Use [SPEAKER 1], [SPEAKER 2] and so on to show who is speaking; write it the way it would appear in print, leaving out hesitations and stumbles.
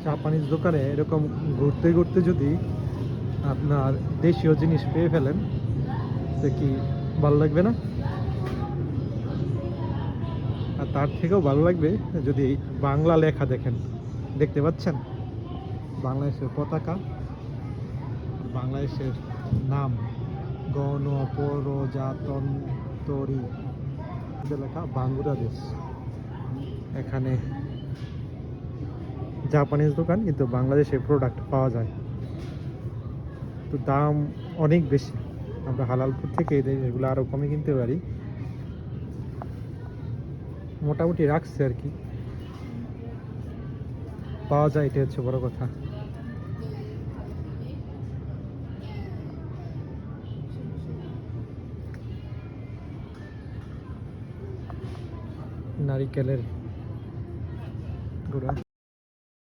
[SPEAKER 1] Japanese দোকানে এরকম ঘুরতে ঘুরতে যদি আপনার দেশীয় জিনিস পেয়ে ফেলেন তো কি ভালো লাগবে না? আর তার থেকেও ভালো লাগবে যদি বাংলা লেখা দেখেন। দেখতে পাচ্ছেন বাংলাদেশের পতাকা, বাংলাদেশের নাম গণপ্রজাতন্ত্রী লেখা বাংলাদেশ। এখানে জাপানিজ দোকান কিন্তু বাংলাদেশের প্রোডাক্ট পাওয়া যায়, তো দাম অনেক বেশি। আমরা হালালপুর থেকে এই জিনিসগুলো আরও কমে কিনতে পারি। মোটামুটি রাখছে আর কি, পাওয়া যায়, এটা হচ্ছে বড় কথা। নারিকেলের গুঁড়া,